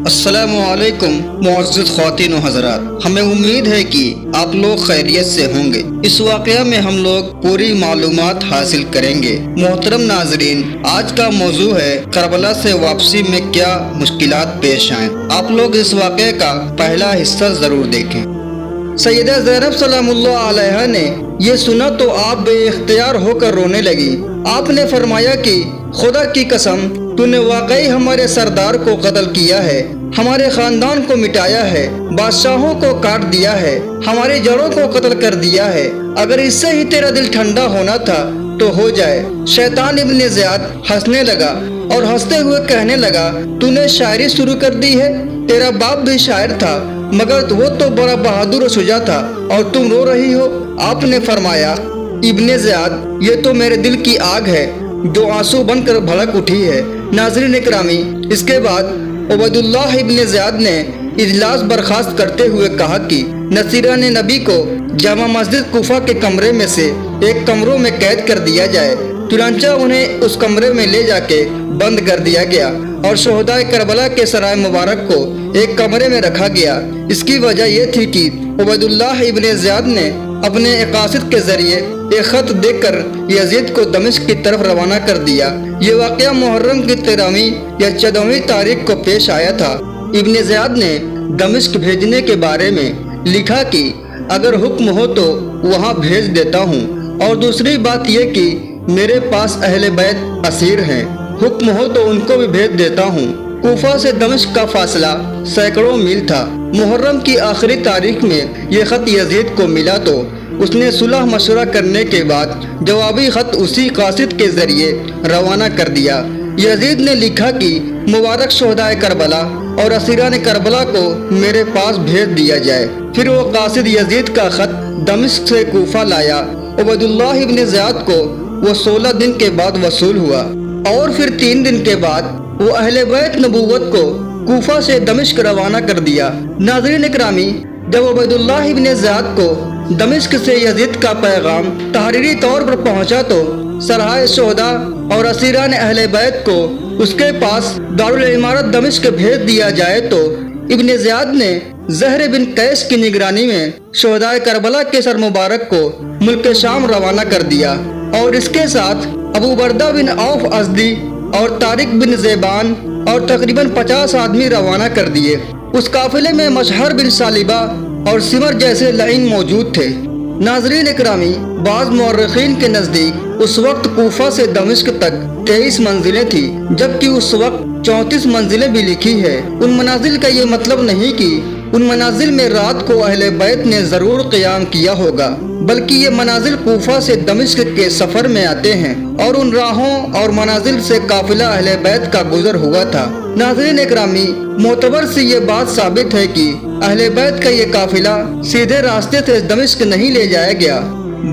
السلام علیکم معزز خواتین و حضرات، ہمیں امید ہے کہ آپ لوگ خیریت سے ہوں گے۔ اس واقعہ میں ہم لوگ پوری معلومات حاصل کریں گے۔ محترم ناظرین، آج کا موضوع ہے کربلا سے واپسی میں کیا مشکلات پیش آئیں۔ آپ لوگ اس واقعے کا پہلا حصہ ضرور دیکھیں۔ سیدہ زینب سلام اللہ علیہا نے یہ سنا تو آپ بے اختیار ہو کر رونے لگی۔ آپ نے فرمایا کہ خدا کی قسم، تو نے واقعی ہمارے سردار کو قتل کیا ہے، ہمارے خاندان کو مٹایا ہے، بادشاہوں کو کاٹ دیا ہے، ہماری جڑوں کو قتل کر دیا ہے۔ اگر اس سے ہی تیرا دل ٹھنڈا ہونا تھا تو ہو جائے۔ شیطان ابن زیاد ہنسنے لگا اور ہنستے ہوئے کہنے لگا، تو نے شاعری شروع کر دی ہے؟ تیرا باپ بھی شاعر تھا، مگر وہ تو بڑا بہادر و شجاع تھا، اور تم رو رہی ہو؟ آپ نے فرمایا، ابن زیاد، یہ تو میرے دل کی آگ ہے جو آنسو بن کر بھڑک اٹھی ہے۔ ناظرین اکرامی، اس کے بعد عبید اللہ ابن زیاد نے اجلاس برخاست کرتے ہوئے کہا کہ نصیران نبی کو جامع مسجد کوفہ کے کمرے میں سے ایک کمروں میں قید کر دیا جائے۔ چنانچہ انہیں اس کمرے میں لے جا کے بند کر دیا گیا اور شہدائے کربلا کے سرائے مبارک کو ایک کمرے میں رکھا گیا۔ اس کی وجہ یہ تھی کہ عبید اللہ ابن زیاد نے اپنے قاصد کے ذریعے ایک خط دے کر یزید کو دمشق کی طرف روانہ کر دیا۔ یہ واقعہ محرم کی 13ویں یا 14ویں تاریخ کو پیش آیا تھا۔ ابن زیاد نے دمشق بھیجنے کے بارے میں لکھا کہ اگر حکم ہو تو وہاں بھیج دیتا ہوں، اور دوسری بات یہ کہ میرے پاس اہل بیت اسیر ہیں، حکم ہو تو ان کو بھی بھیج دیتا ہوں۔ کوفہ سے دمشق کا فاصلہ سینکڑوں میل تھا۔ محرم کی آخری تاریخ میں یہ خط یزید کو ملا تو اس نے صلح مشورہ کرنے کے بعد جوابی خط اسی قاصد کے ذریعے روانہ کر دیا۔ یزید نے لکھا کہ مبارک شہدائے کربلا اور اسیران کربلا کو میرے پاس بھیج دیا جائے۔ پھر وہ قاصد یزید کا خط دمشق سے کوفہ لایا۔ عبید اللہ ابن زیاد کو وہ 16 دن کے بعد وصول ہوا، اور پھر 3 دن کے بعد وہ اہل بیت نبوت کو کوفہ سے دمشق روانہ کر دیا۔ ناظرین اکرامی، جب عبید اللہ ابن زیاد کو دمشق سے یزید کا پیغام تحریری طور پر پہنچا تو سرائے شہداء اور اسیران اہل بیت کو اس کے پاس دارالعمارت دمشق بھیج دیا جائے تو ابن زیاد نے زہر بن قیس کی نگرانی میں شہدائے کربلا کے سر مبارک کو ملک شام روانہ کر دیا، اور اس کے ساتھ ابو بردہ بن عوف ازدی اور طارق بن زیبان اور تقریباً 50 آدمی روانہ کر دیے۔ اس قافلے میں مشہر بن سالبہ اور سمر جیسے لعین موجود تھے۔ ناظرین اکرامی، بعض مورخین کے نزدیک اس وقت کوفہ سے دمشق تک 23 منزلیں تھیں، جبکہ اس وقت 34 منزلیں بھی لکھی ہے۔ ان منازل کا یہ مطلب نہیں کہ ان منازل میں رات کو اہل بیت نے ضرور قیام کیا ہوگا، بلکہ یہ منازل کوفہ سے دمشق کے سفر میں آتے ہیں، اور ان راہوں اور منازل سے قافلہ اہل بیت کا گزر ہوا تھا۔ ناظرین اکرامی، معتبر سے یہ بات ثابت ہے کہ اہل بیت کا یہ قافلہ سیدھے راستے سے دمشق نہیں لے جایا گیا،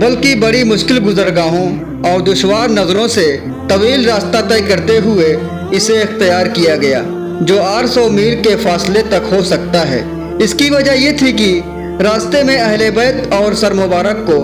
بلکہ بڑی مشکل گزرگاہوں اور دشوار نظروں سے طویل راستہ طے کرتے ہوئے اسے اختیار کیا گیا، جو 800 میل کے فاصلے تک ہو سکتا ہے۔ اس کی وجہ یہ تھی کہ راستے میں اہل بیت اور سر مبارک کو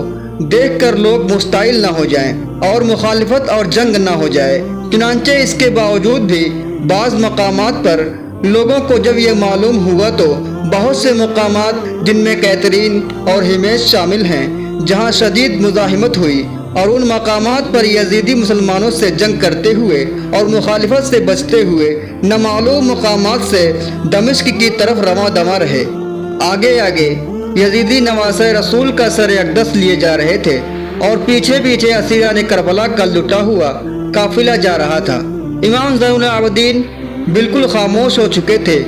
دیکھ کر لوگ مشتعل نہ ہو جائیں اور مخالفت اور جنگ نہ ہو جائے۔ چنانچہ اس کے باوجود بھی بعض مقامات پر لوگوں کو جب یہ معلوم ہوا تو بہت سے مقامات، جن میں کیترین اور ہمیش شامل ہیں، جہاں شدید مزاحمت ہوئی، اور ان مقامات پر یزیدی مسلمانوں سے جنگ کرتے ہوئے اور مخالفت سے بچتے ہوئے نامعلوم مقامات سے دمشق کی طرف رواں دواں رہے۔ آگے آگے یزیدی نواسۂ رسول کا سر اقدس لیے جا رہے تھے، اور پیچھے پیچھے اسیران کربلا کا لٹا ہوا قافلہ جا رہا تھا۔ امام زین العابدین بالکل خاموش ہو چکے تھے،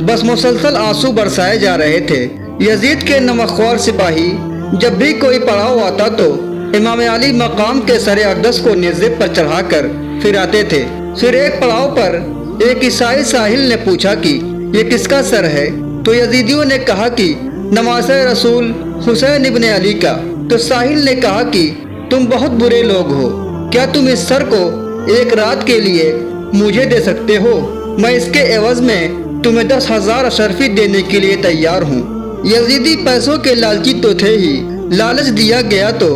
بس مسلسل آنسو برسائے جا رہے تھے۔ یزید کے نمکخوار سپاہی جب بھی کوئی پڑاؤ آتا تو امام علی مقام کے سر اقدس کو نیزے پر چڑھا کر پھر آتے تھے۔ پھر ایک پڑاؤ پر ایک عیسائی ساحل نے پوچھا کہ یہ کس کا سر ہے؟ تو یزیدیوں نے کہا کہ نواسۂ رسول حسین ابن علی کا۔ تو ساحل نے کہا کہ تم بہت برے لوگ ہو، کیا تم اس سر کو ایک رات کے لیے مجھے دے سکتے ہو؟ میں اس کے عوض میں تمہیں 10,000 اشرفی دینے کے لیے تیار ہوں۔ یزیدی پیسوں کے لالچی تو تھے ہی، لالچ دیا گیا تو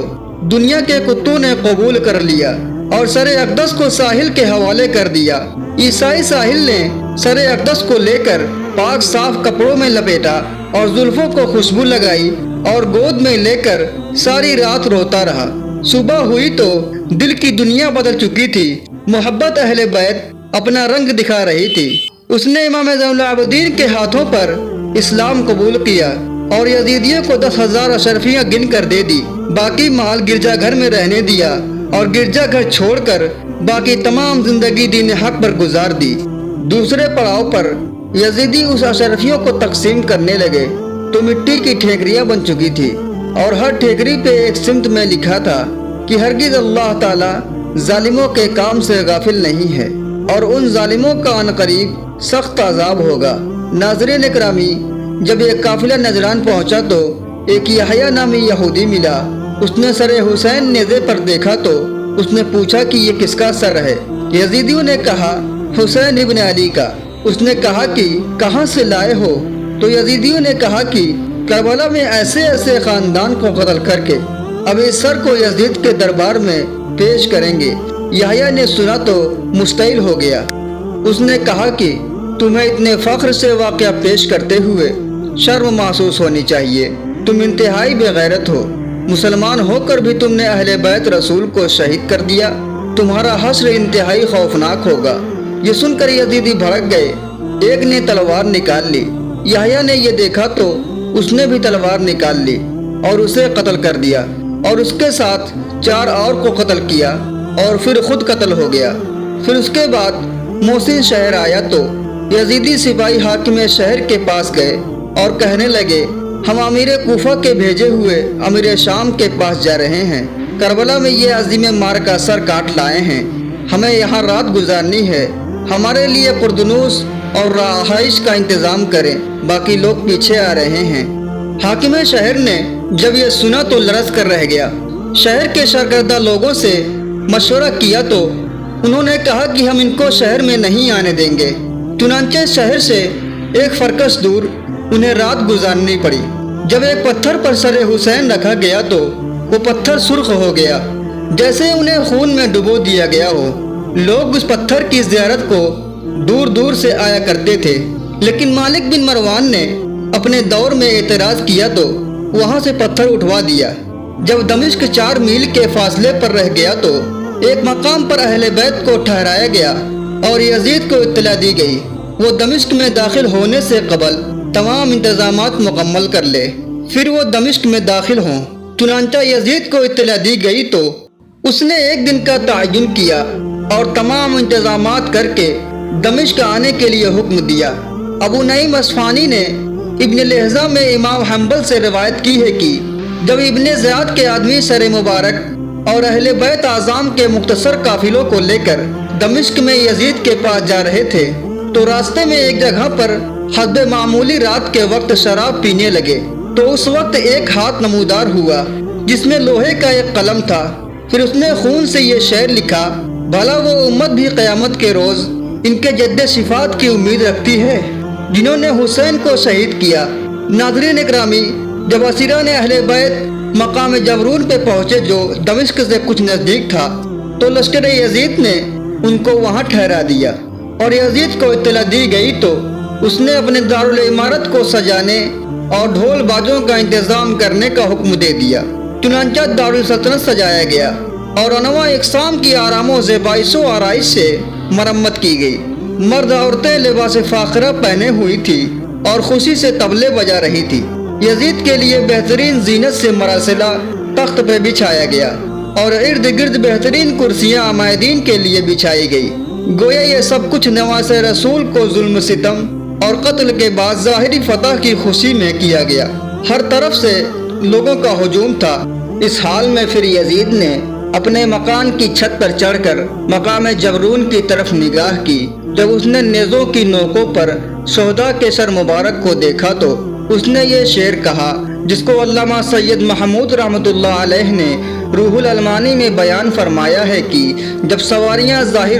دنیا کے کتوں نے قبول کر لیا۔ اور سر اقدس کو ساحل کے حوالے کر دیا۔ عیسائی ساحل نے سر اقدس کو لے کر پاک صاف کپڑوں میں لپیٹا اور زلفوں کو خوشبو لگائی اور گود میں لے کر ساری رات روتا رہا۔ صبح ہوئی تو دل کی دنیا بدل چکی تھی۔ محبت اہل بیت اپنا رنگ دکھا رہی تھی۔ اس نے امام زین العابدین کے ہاتھوں پر اسلام قبول کیا اور یزیدیوں کو 10,000 اشرفیاں گن کر دے دی۔ باقی مال گرجا گھر میں رہنے دیا اور گرجا گھر چھوڑ کر باقی تمام زندگی دین حق پر گزار دی۔ دوسرے پڑاؤ پر یزیدی اس اشرفیوں کو تقسیم کرنے لگے تو مٹی کی ٹھیکریاں بن چکی تھی اور ہر ٹھیکری پہ ایک سمت میں لکھا تھا کہ ہرگز اللہ تعالیٰ ظالموں کے کام سے غافل نہیں ہے اور ان ظالموں کا عنقریب سخت عذاب ہوگا۔ ناظرین اکرامی، جب یہ قافلہ نجران پہنچا تو ایک یحییٰ نامی یہودی ملا۔ اس نے سر حسین نیزے پر دیکھا تو اس نے پوچھا کہ یہ کس کا سر ہے؟ یزیدیوں نے کہا حسین ابن علی کا۔ اس نے کہا کہ کہاں سے لائے ہو؟ تو یزیدیوں نے کہا کہ کربلا میں ایسے ایسے خاندان کو قتل کر کے اب اس سر کو یزید کے دربار میں پیش کریں گے۔ یحییٰ نے سنا تو مشتعل ہو گیا۔ اس نے کہا کہ تمہیں اتنے فخر سے واقعہ پیش کرتے ہوئے شرم محسوس ہونی چاہیے۔ تم انتہائی بے غیرت ہو۔ مسلمان ہو کر بھی تم نے اہل بیت رسول کو شہید کر دیا۔ تمہارا حشر انتہائی خوفناک ہوگا۔ یہ سن کر یزیدی بھڑک گئے۔ ایک نے تلوار نکال لی۔ یحییٰ نے یہ دیکھا تو اس نے بھی تلوار نکال لی اور اسے قتل کر دیا اور اس کے ساتھ 4 اور کو قتل کیا اور پھر خود قتل ہو گیا۔ پھر اس کے بعد موصل شہر آیا تو یزیدی سپاہی حاکم شہر کے پاس گئے اور کہنے لگے ہم امیر کوفہ کے بھیجے ہوئے امیر شام کے پاس جا رہے ہیں۔ کربلا میں یہ عظیم معرکہ سر کاٹ لائے ہیں۔ ہمیں یہاں رات گزارنی ہے۔ ہمارے لیے پردنوس اور رہائش کا انتظام کریں، باقی لوگ پیچھے آ رہے ہیں۔ حاکم شہر نے جب یہ سنا تو لرز کر رہ گیا۔ شہر کے سرکردہ لوگوں سے مشورہ کیا تو انہوں نے کہا کہ ہم ان کو شہر میں نہیں آنے دیں گے۔ چنانچہ شہر سے ایک فرکش دور انہیں رات گزارنی پڑی۔ جب ایک پتھر پر سر حسین رکھا گیا تو وہ پتھر سرخ ہو گیا جیسے انہیں خون میں ڈبو دیا گیا ہو۔ لوگ اس پتھر کی زیارت کو دور دور سے آیا کرتے تھے، لیکن مالک بن مروان نے اپنے دور میں اعتراض کیا تو وہاں سے پتھر اٹھوا دیا۔ جب دمشق 4 میل کے فاصلے پر رہ گیا تو ایک مقام پر اہل بیت کو ٹھہرایا گیا اور یزید کو اطلاع دی گئی وہ دمشق میں داخل ہونے سے قبل تمام انتظامات مکمل کر لے، پھر وہ دمشق میں داخل ہوں۔ چنانچہ یزید کو اطلاع دی گئی تو اس نے ایک دن کا تعین کیا اور تمام انتظامات کر کے دمشق آنے کے لیے حکم دیا۔ ابو نعیم اصفہانی نے ابن لہزہ میں امام حنبل سے روایت کی ہے کہ جب ابن زیاد کے آدمی سر مبارک اور اہل بیت اعظام کے مختصر قافلوں کو لے کر دمشق میں یزید کے پاس جا رہے تھے تو راستے میں ایک جگہ پر حسب معمولی رات کے وقت شراب پینے لگے تو اس وقت ایک ہاتھ نمودار ہوا جس میں لوہے کا ایک قلم تھا۔ پھر اس نے خون سے یہ شعر لکھا، بھلا وہ امت بھی قیامت کے روز ان کے جد صفات کی امید رکھتی ہے جنہوں نے حسین کو شہید کیا۔ ناظرین اکرامی، جب اسیران اہل بیت مقام جبرون پہ پہنچے جو دمشق سے کچھ نزدیک تھا تو لشکر یزید نے ان کو وہاں ٹھہرا دیا اور یزید کو اطلاع دی گئی تو اس نے اپنے دارالعمارت کو سجانے اور ڈھول باجوں کا انتظام کرنے کا حکم دے دیا۔ چنانچہ دارالسلطنت سجایا گیا اور انواع اقسام کی آرام و زیبائش و آرائش سے مرمت کی گئی۔ مرد عورتیں لباس فاخرہ پہنے ہوئی تھی اور خوشی سے طبلے بجا رہی تھی۔ یزید کے لیے بہترین زینت سے مراسلہ تخت پہ بچھایا گیا اور ارد گرد بہترین کرسیاں عمائدین کے لیے بچھائی گئی۔ گویا یہ سب کچھ نواز رسول کو ظلم ستم اور قتل کے بعد ظاہری فتح کی خوشی میں کیا گیا۔ ہر طرف سے لوگوں کا ہجوم تھا۔ اس حال میں پھر یزید نے اپنے مکان کی چھت پر چڑھ کر مقام جبرون کی طرف نگاہ کی۔ جب اس نے نیزوں کی نوکوں پر شہداء کے سر مبارک کو دیکھا تو اس نے یہ شعر کہا جس کو علامہ سید محمود رحمۃ اللہ علیہ نے روح العلمانی میں بیان فرمایا ہے کہ جب سواریاں ظاہر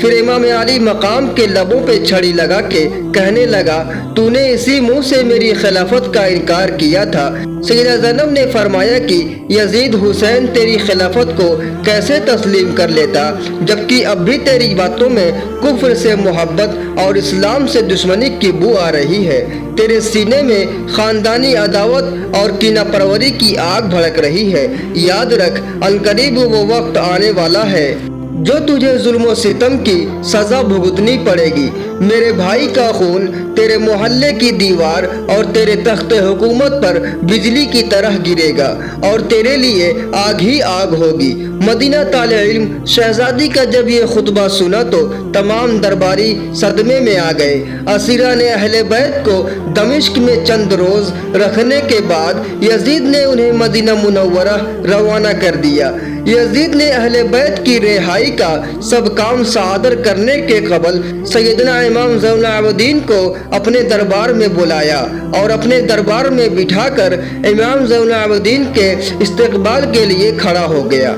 پھر امام علی مقام کے لبوں پہ چھڑی لگا کے کہنے لگا تو نے اسی منہ سے میری خلافت کا انکار کیا تھا۔ سیدہ زینب نے فرمایا کہ یزید حسین تیری خلافت کو کیسے تسلیم کر لیتا جبکہ اب بھی تیری باتوں میں کفر سے محبت اور اسلام سے دشمنی کی بو آ رہی ہے، تیرے سینے میں خاندانی عداوت اور کینہ پروری کی آگ بھڑک رہی ہے۔ یاد رکھ عنقریب وہ وقت آنے والا ہے جو تجھے ظلم و ستم کی سزا بھگتنی پڑے گی۔ میرے بھائی کا خون تیرے محلے کی دیوار اور تیرے تخت حکومت پر بجلی کی طرح گرے گا اور تیرے لیے آگ ہی آگ ہوگی۔ مدینہ طالع علم شہزادی کا جب یہ خطبہ سنا تو تمام درباری صدمے میں آ گئے۔ اسیران اہل بیت کو دمشق میں چند روز رکھنے کے بعد یزید نے انہیں مدینہ منورہ روانہ کر دیا۔ یزید نے اہل بیت کی رہائی کا سب کام صادر کرنے کے قبل سیدنا امام زین العابدین کو اپنے دربار میں بلایا اور اپنے دربار میں بٹھا کر امام زین العابدین کے استقبال کے لیے کھڑا ہو گیا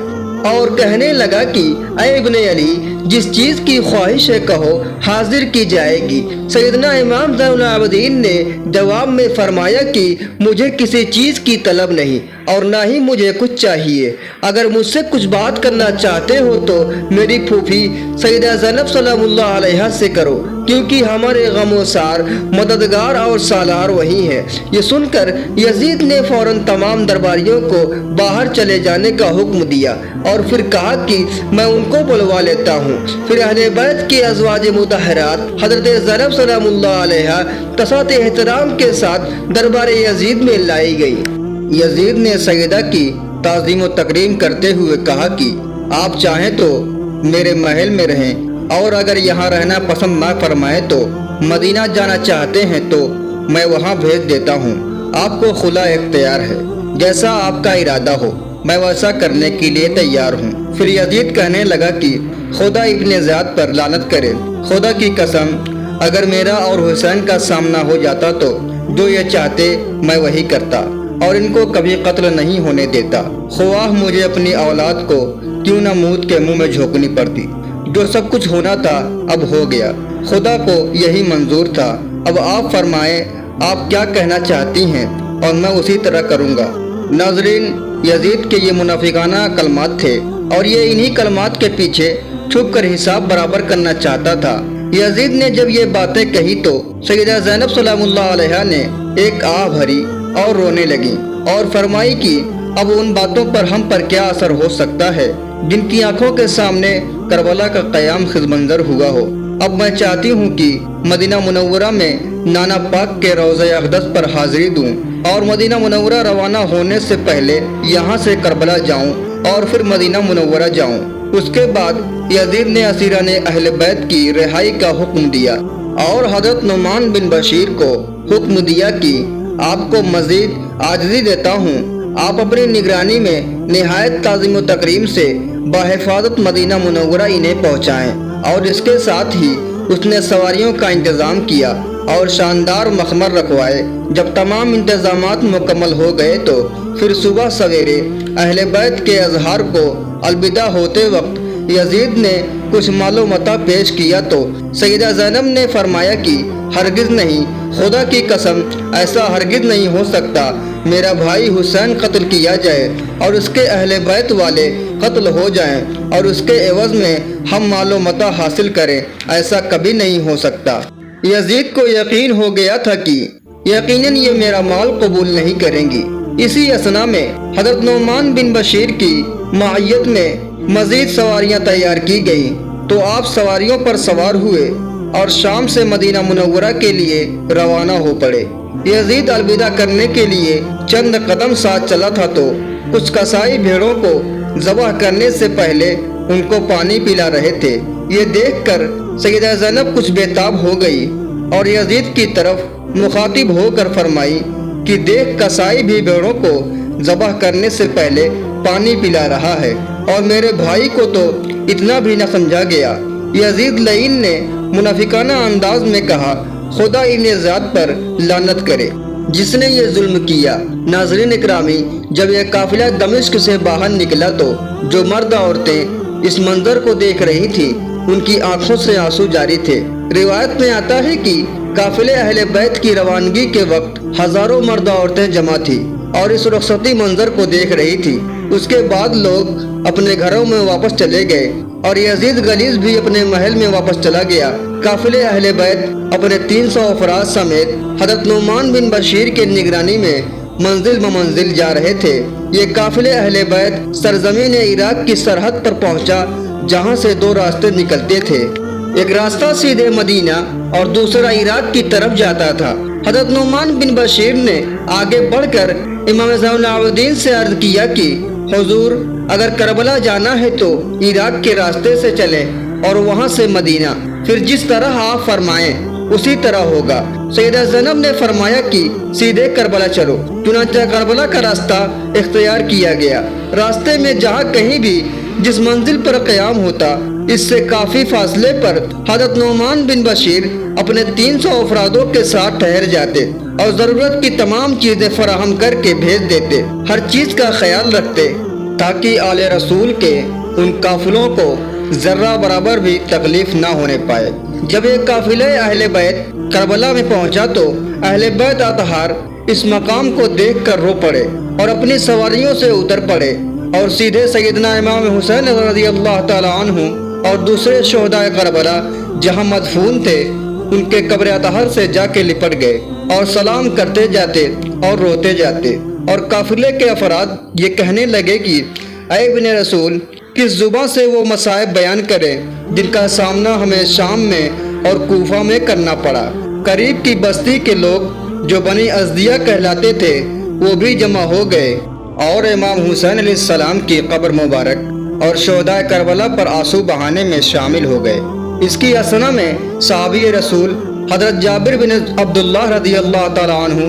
اور کہنے لگا کہ اے ابن علی، جس چیز کی خواہش ہے کہو، حاضر کی جائے گی۔ سیدنا امام زین العابدین نے جواب میں فرمایا کہ مجھے کسی چیز کی طلب نہیں اور نہ ہی مجھے کچھ چاہیے۔ اگر مجھ سے کچھ بات کرنا چاہتے ہو تو میری پھوپھی سیدہ زینب سلام اللہ علیہا سے کرو، کیونکہ ہمارے غم و سار مددگار اور سالار وہی ہے۔ یہ سن کر یزید نے فوراً تمام درباریوں کو باہر چلے جانے کا حکم دیا اور پھر کہا کہ میں ان کو بلوا لیتا ہوں۔ پھر اہل بیت کے ازواج مطہرات حضرت زینب سلام اللہ علیہا تسعۃ احترام کے ساتھ دربار یزید میں لائی گئی۔ یزید نے سیدہ کی تعظیم و تکریم کرتے ہوئے کہا کہ آپ چاہیں تو میرے محل میں رہیں اور اگر یہاں رہنا پسند نہ فرمائے تو مدینہ جانا چاہتے ہیں تو میں وہاں بھیج دیتا ہوں۔ آپ کو خلا اختیار ہے، جیسا آپ کا ارادہ ہو میں ویسا کرنے کے لیے تیار ہوں۔ پھر یزید کہنے لگا کہ خدا ابن زیاد پر لعنت کرے، خدا کی قسم اگر میرا اور حسین کا سامنا ہو جاتا تو جو یہ چاہتے میں وہی کرتا اور ان کو کبھی قتل نہیں ہونے دیتا، خواہ مجھے اپنی اولاد کو کیوں نہ موت کے منہ میں جھونکنی پڑتی۔ جو سب کچھ ہونا تھا اب ہو گیا، خدا کو یہی منظور تھا۔ اب آپ فرمائیں آپ کیا کہنا چاہتی ہیں اور میں اسی طرح کروں گا۔ ناظرین، یزید کے یہ منافقانہ کلمات تھے اور یہ انہی کلمات کے پیچھے چھپ کر حساب برابر کرنا چاہتا تھا۔ یزید نے جب یہ باتیں کہی تو سیدہ زینب سلام اللہ علیہا نے ایک آہ بھری اور رونے لگی اور فرمائی کہ اب ان باتوں پر ہم پر کیا اثر ہو سکتا ہے جن کی آنکھوں کے سامنے کربلا کا قیام خز منظر ہوا ہو۔ اب میں چاہتی ہوں کہ مدینہ منورہ میں نانا پاک کے روضہ اقدس پر حاضری دوں اور مدینہ منورہ روانہ ہونے سے پہلے یہاں سے کربلا جاؤں اور پھر مدینہ منورہ جاؤں۔ اس کے بعد یزید نے اسیران اہل بیت کی رہائی کا حکم دیا اور حضرت نعمان بن بشیر کو حکم دیا کہ آپ کو مزید عاجزی دیتا ہوں، آپ اپنی نگرانی میں نہایت تعظیم و تکریم سے بحفاظت مدینہ منورہ انہیں پہنچائیں۔ اور اس کے ساتھ ہی اس نے سواریوں کا انتظام کیا اور شاندار مخمر رکھوائے۔ جب تمام انتظامات مکمل ہو گئے تو پھر صبح سویرے اہل بیت کے اظہار کو الوداع ہوتے وقت یزید نے کچھ مال و متاع پیش کیا تو سیدہ زینب نے فرمایا کہ ہرگز نہیں، خدا کی قسم ایسا ہرگز نہیں ہو سکتا، میرا بھائی حسین قتل کیا جائے اور اس کے اہل بیت والے قتل ہو جائیں اور اس کے عوض میں ہم مال و متاع حاصل کریں، ایسا کبھی نہیں ہو سکتا۔ یزید کو یقین ہو گیا تھا کہ یقیناً یہ میرا مال قبول نہیں کریں گی۔ اسی اثنا میں حضرت نعمان بن بشیر کی معیت میں مزید سواریاں تیار کی گئیں تو آپ سواریوں پر سوار ہوئے اور شام سے مدینہ منورہ کے لیے روانہ ہو پڑے۔ یزید الوداع کرنے کے لیے چند قدم ساتھ چلا تھا تو کچھ قصائی بھیڑوں کو ذبح کرنے سے پہلے ان کو پانی پلا رہے تھے۔ یہ دیکھ کر سیدہ زینب کچھ بےتاب ہو گئی اور یزید کی طرف مخاطب ہو کر فرمائی کہ دیکھ قصائی بھی بھیڑوں کو ذبح کرنے سے پہلے پانی پلا رہا ہے اور میرے بھائی کو تو اتنا بھی نہ سمجھا گیا۔ یزید لعین نے منافقانہ انداز میں کہا، خدا ابن زیاد پر لعنت کرے جس نے یہ ظلم کیا۔ ناظرین اکرامی، جب یہ قافلہ دمشق سے باہر نکلا تو جو مرد عورتیں اس منظر کو دیکھ رہی تھی ان کی آنکھوں سے آنسو جاری تھے۔ روایت میں آتا ہے کہ قافلے اہل بیت کی روانگی کے وقت ہزاروں مرد عورتیں جمع تھی اور اس رخصتی منظر کو دیکھ رہی تھی۔ اس کے بعد لوگ اپنے گھروں میں واپس چلے گئے اور یزید غلیظ بھی اپنے محل میں واپس چلا گیا۔ قافلے اہل بیت اپنے 300 افراد سمیت حضرت نعمان بن بشیر کے نگرانی میں منزل بمنزل جا رہے تھے۔ یہ قافلے اہل بیت سرزمین عراق کی سرحد پر پہنچا، جہاں سے 2 راستے نکلتے تھے۔ ایک راستہ سیدھے مدینہ اور دوسرا عراق کی طرف جاتا تھا۔ حضرت نعمان بن بشیر نے آگے بڑھ کر امام زین العابدین سے عرض کیا کہ حضور، اگر کربلا جانا ہے تو عراق کے راستے سے چلیں اور وہاں سے مدینہ، پھر جس طرح آپ فرمائیں اسی طرح ہوگا۔ سیدہ زینب نے فرمایا کہ سیدھے کربلا چلو۔ چنانچہ کربلا کا راستہ اختیار کیا گیا۔ راستے میں جہاں کہیں بھی جس منزل پر قیام ہوتا، اس سے کافی فاصلے پر حضرت نعمان بن بشیر اپنے 300 افرادوں کے ساتھ ٹھہر جاتے اور ضرورت کی تمام چیزیں فراہم کر کے بھیج دیتے، ہر چیز کا خیال رکھتے تاکہ آل رسول کے ان قافلوں کو ذرہ برابر بھی تکلیف نہ ہونے پائے۔ جب ایک قافلہ اہل بیت کربلا میں پہنچا تو اہل بیت اطہار اس مقام کو دیکھ کر رو پڑے اور اپنی سواریوں سے اتر پڑے اور سیدھے سیدنا امام حسین رضی اللہ تعالی عنہ اور دوسرے شہداء کربلا جہاں مدفون تھے ان کے قبر اطہر سے جا کے لپٹ گئے اور سلام کرتے جاتے اور روتے جاتے، اور قافلے کے افراد یہ کہنے لگے کہ اے ابن رسول، کس زبان سے وہ مصائب بیان کریں جن کا سامنا ہمیں شام میں اور کوفہ میں کرنا پڑا۔ قریب کی بستی کے لوگ جو بنی ازدیہ کہلاتے تھے وہ بھی جمع ہو گئے اور امام حسین علیہ السلام کی قبر مبارک اور شہداء کربلا پر آنسو بہانے میں شامل ہو گئے۔ اس کی اثنا میں صحابی رسول حضرت جابر بن عبداللہ رضی اللہ تعالیٰ عنہ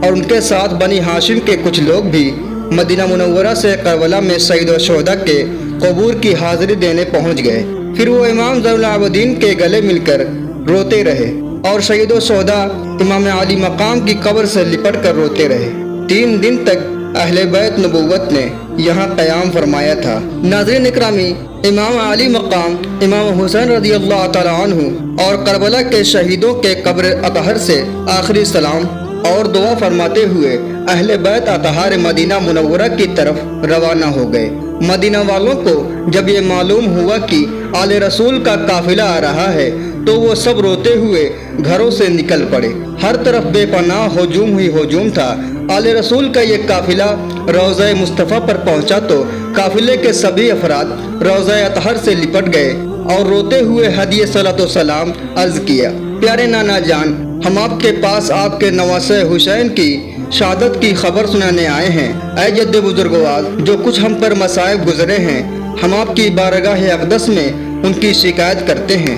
اور ان کے ساتھ بنی ہاشم کے کچھ لوگ بھی مدینہ منورہ سے کربلا میں سید و شہداء کے قبور کی حاضری دینے پہنچ گئے۔ پھر وہ امام زین العابدین کے گلے مل کر روتے رہے اور سید و شہداء امام علی مقام کی قبر سے لپٹ کر روتے رہے۔ 3 دن تک اہل بیت نبوت نے یہاں قیام فرمایا تھا۔ ناظرین اکرامی، امام علی مقام امام حسین رضی اللہ تعالیٰ عنہ اور کربلا کے شہیدوں کے قبر اطہر سے آخری سلام اور دعا فرماتے ہوئے اہل بیت اطہار مدینہ منورہ کی طرف روانہ ہو گئے۔ مدینہ والوں کو جب یہ معلوم ہوا کہ آل رسول کا قافلہ آ رہا ہے تو وہ سب روتے ہوئے گھروں سے نکل پڑے۔ ہر طرف بے پناہ ہجوم ہی ہجوم تھا۔ آل رسول کا یہ قافلہ روضہ مصطفیٰ پر پہنچا تو قافلے کے سبھی افراد روضہ اطہر سے لپٹ گئے اور روتے ہوئے ہدیہ صلاۃ و سلام عرض کیا، پیارے نانا جان، ہم آپ کے پاس آپ کے نواسہ حسین کی شہادت کی خبر سنانے آئے ہیں۔ اے جد بزرگوار، جو کچھ ہم پر مصائب گزرے ہیں ہم آپ کی بارگاہ اقدس میں ان کی شکایت کرتے ہیں۔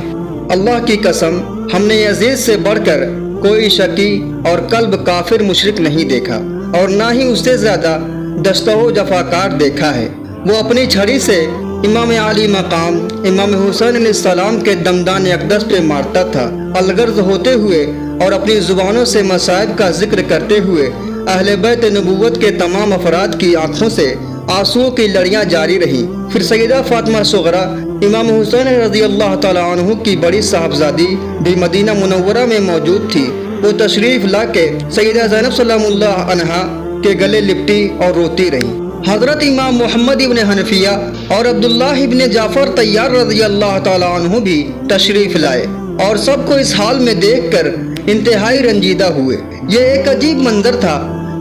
اللہ کی قسم، ہم نے یزید سے بڑھ کر کوئی شقی اور قلب کافر مشرک نہیں دیکھا اور نہ ہی اس سے زیادہ دستہ و جفاکار دیکھا ہے۔ وہ اپنی چھڑی سے امام علی مقام امام حسین علیہ السلام کے دمدان اقدس پہ مارتا تھا۔ الغرض ہوتے ہوئے اور اپنی زبانوں سے مصائب کا ذکر کرتے ہوئے اہل بیت نبوت کے تمام افراد کی آنکھوں سے آنسوؤں کی لڑیاں جاری رہیں۔ پھر سیدہ فاطمہ صغرا امام حسین رضی اللہ تعالیٰ عنہ کی بڑی صاحبزادی بھی مدینہ منورہ میں موجود تھی۔ وہ تشریف لا کے سیدہ زینب سلام اللہ عنہا کے گلے لپٹی اور روتی رہی۔ حضرت امام محمد ابن حنفیہ اور عبداللہ ابن جعفر طیار رضی اللہ تعالیٰ عنہ بھی تشریف لائے اور سب کو اس حال میں دیکھ کر انتہائی رنجیدہ ہوئے۔ یہ ایک عجیب منظر تھا،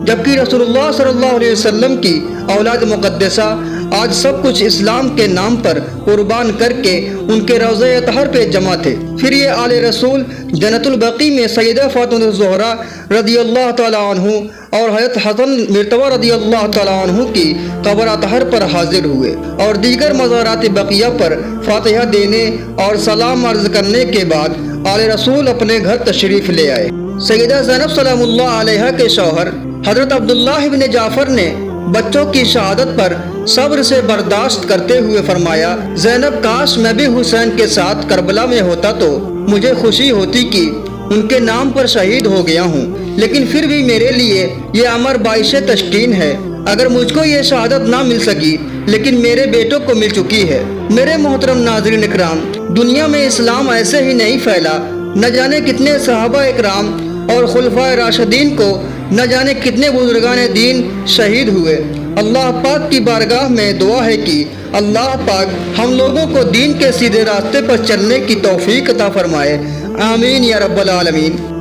جبکہ رسول اللہ صلی اللہ علیہ وسلم کی اولاد مقدسہ آج سب کچھ اسلام کے نام پر قربان کر کے ان کے روضہ اطہر پہ جمع تھے۔ پھر یہ آل رسول جنت البقیع میں سیدہ فاطمہ الزہرا رضی اللہ تعالیٰ عنہ اور حضرت حسن مرتضیٰ رضی اللہ تعالیٰ عنہ کی قبر اطہر پر حاضر ہوئے اور دیگر مزارات بقیہ پر فاتحہ دینے اور سلام عرض کرنے کے بعد آل رسول اپنے گھر تشریف لے آئے۔ سیدہ زینب سلام اللہ علیہا کے شوہر حضرت عبداللہ ابن جعفر نے بچوں کی شہادت پر صبر سے برداشت کرتے ہوئے فرمایا، زینب، کاش میں بھی حسین کے ساتھ کربلا میں ہوتا تو مجھے خوشی ہوتی کہ ان کے نام پر شہید ہو گیا ہوں، لیکن پھر بھی میرے لیے یہ امر باعث تشکین ہے۔ اگر مجھ کو یہ شہادت نہ مل سکی لیکن میرے بیٹوں کو مل چکی ہے۔ میرے محترم ناظرین اکرام، دنیا میں اسلام ایسے ہی نہیں پھیلا، نہ جانے کتنے صحابہ اکرام اور خلفائے راشدین کو نہ جانے کتنے بزرگان دین شہید ہوئے۔ اللہ پاک کی بارگاہ میں دعا ہے کہ اللہ پاک ہم لوگوں کو دین کے سیدھے راستے پر چلنے کی توفیق عطا فرمائے، آمین یا رب العالمین۔